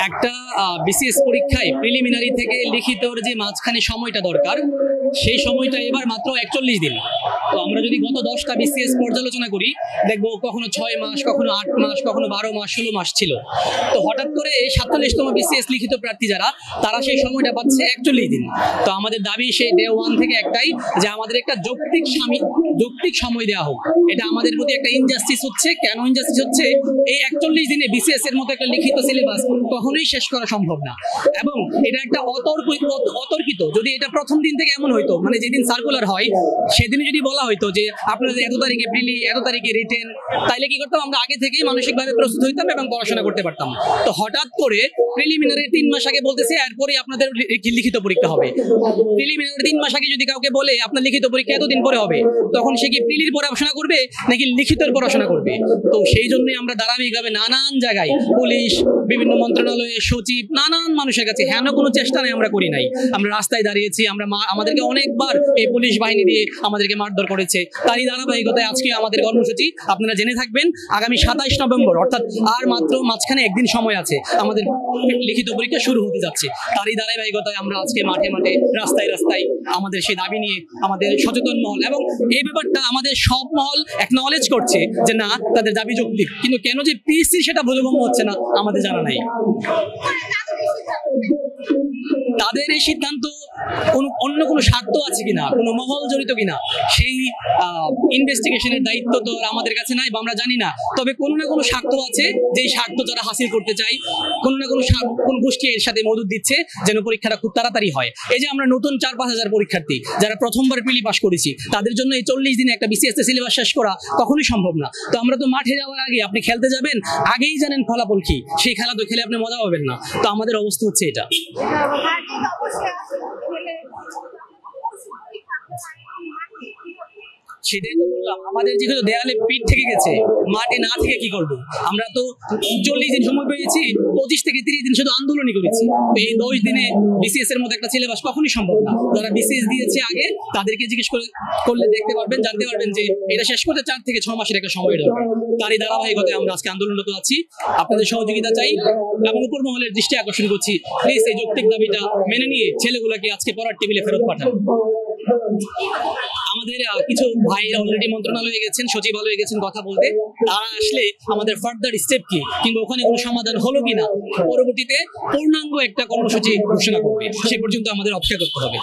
একটা বিসিএস পরীক্ষায় প্রিলিমিনারি থেকে লিখিতর যে মাঝখানে সময়টা দরকার, সেই সময়টা এবার মাত্র 41 দিন। তো আমরা যদি গত 10টা বিসিএস পর্যালোচনা করি, দেখবো কখনো 6 মাস, কখনো 8 মাস, কখনো 12 মাস, 16 মাস ছিল। তো হঠাৎ করে 47তম বিসিএস লিখিত প্রার্থী যারা, তারা সেই সময়টা পাচ্ছে 41 দিন। তো আমাদের দাবি সেই ডে ওয়ান থেকে একটাই, যে আমাদের একটা যৌক্তিক সময় দেওয়া হোক। এটা আমাদের প্রতি একটা ইনজাস্টিস হচ্ছে। কেন ইনজাস্টিস হচ্ছে? এই 41 দিনে বিসিএস এর মতো একটা লিখিত সিলেবাস কখনোই শেষ করা সম্ভব না, এবং এটা একটা অতর্কিত। যদি এটা প্রথম দিন থেকে এমন হইতো, মানে যেদিন সার্কুলার হয় সেদিনই যদি বলা হইতো যে আপনাদের এত তারিখে প্রিলি, এত তারিখে রিটেন, তাইলে কি করতাম? আমরা আগে থেকেই মানসিকভাবে প্রস্তুত হইতাম এবং পড়াশোনা করতে পারতাম। তো হঠাৎ করে প্রিলিমিনারি 3 মাস আগে বলতেছে এরপরে আপনাদের লিখিত পরীক্ষা হবে। প্রিলিমিনারি 3 মাস আগে যদি কাউকে বলে আপনার লিখিত পরীক্ষা এতদিন পরে হবে, তখন সে কি প্রিলির পড়াশোনা করবে নাকি লিখিতের পড়াশোনা করবে? তো সেই জন্যই আমরা ধারাবাহিকভাবে নানান জায়গায়, পুলিশ, বিভিন্ন মন্ত্রণালয়ে, সচিব, নানান মানুষের কাছে, হেন কোনো চেষ্টা নেই আমরা করি নাই। আমরা রাস্তায় দাঁড়িয়েছি, আমাদেরকে অনেকবার এই পুলিশ বাহিনী দিয়ে আমাদেরকে মারধর করেছে। তারই ধারাবাহিকতায় আজকে আমাদের কর্মসূচি, আপনারা জেনে থাকবেন, আগামী 27 নভেম্বর, অর্থাৎ আর মাত্র মাঝখানে একদিন সময় আছে, আমাদের লিখিত পরীক্ষা শুরু হতে যাচ্ছে। তারই ধারাবাহিকতায় আমরা আজকে মাঠে মাঠে, রাস্তায় রাস্তায় আমাদের সেই দাবি নিয়ে আমাদের সচেতন মহল, এবং এই ব্যাপারটা আমাদের সব মহল একনলেজ করছে যে না, তাদের দাবি যৌক্তিক। কিন্তু কেন যে পিএসসি সেটা বোধগম্য হচ্ছে না, আমাদের জানা নাই। তাদের এই সিদ্ধান্ত অন্য কোনো স্বার্থ আছে কিনা, কোনো মহল জড়িত কিনা, সেই ইনভেস্টিগেশনের দায়িত্ব তো আমাদের কাছে নাই বা আমরা জানি না। তবে কোনো না কোনো স্বার্থ আছে, যেই স্বার্থ যারা হাসিল করতে চায়, কোনো না কোনো গোষ্ঠী এর সাথে মদত দিচ্ছে যেন পরীক্ষাটা খুব তাড়াতাড়ি হয়। এই যে আমরা নতুন 4-5 হাজার পরীক্ষার্থী যারা প্রথমবার প্রিলি পাস করেছি, তাদের জন্য এই 40 দিনে একটা বিসিএস সিলেবাস শেষ করা কখনোই সম্ভব না। তো আমরা তো মাঠে যাওয়ার আগে, আপনি খেলতে যাবেন আগেই জানেন ফলাফল কি, সেই খেলা তো খেলে আপনি মজা পাবেন না। তো আমাদের অবস্থা হচ্ছে এটা। সেটাই তো বললাম, আমাদের যেহেতু দেয়ালে পিঠ থেকে গেছে, মাঠে না থেকে কি করবো? আমরা তো 40 দিন সময় পেয়েছি, 25 থেকে 30 দিন শুধু আন্দোলনই করেছি। তো এই 10 দিনে বিসিএস এর মতো একটা সিলেবাস কখনই সম্ভব না। যারা বিসিএস দিয়েছে আগে, তাদেরকে জিজ্ঞেস করলে দেখতে পারবেন, জানতে পারবেন যে এটা শেষ করতে 4 থেকে 6 মাসের একটা সময় দরকার। তারই ধারাবাহিকতায় আমরা আজকে আন্দোলনরত আছি। আপনাদের সহযোগিতা চাই এবং উপর মহলের দৃষ্টি আকর্ষণ করছি, প্লিজ এই যৌক্তিক দাবিটা মেনে নিয়ে ছেলেগুলোকে আজকে পড়ার টেবিলে ফেরত পাঠান। আমাদের কিছু ভাই অলরেডি মন্ত্রণালয়ে গেছেন, সচিবালয়ে গেছেন কথা বলতে। তারা আসলে আমাদের ফার্দার স্টেপ কি, কিংবা ওখানে কোনো সমাধান হলো কিনা, পরবর্তীতে পূর্ণাঙ্গ একটা কর্মসূচি ঘোষণা করবে। সে পর্যন্ত আমাদের অপেক্ষা করতে হবে।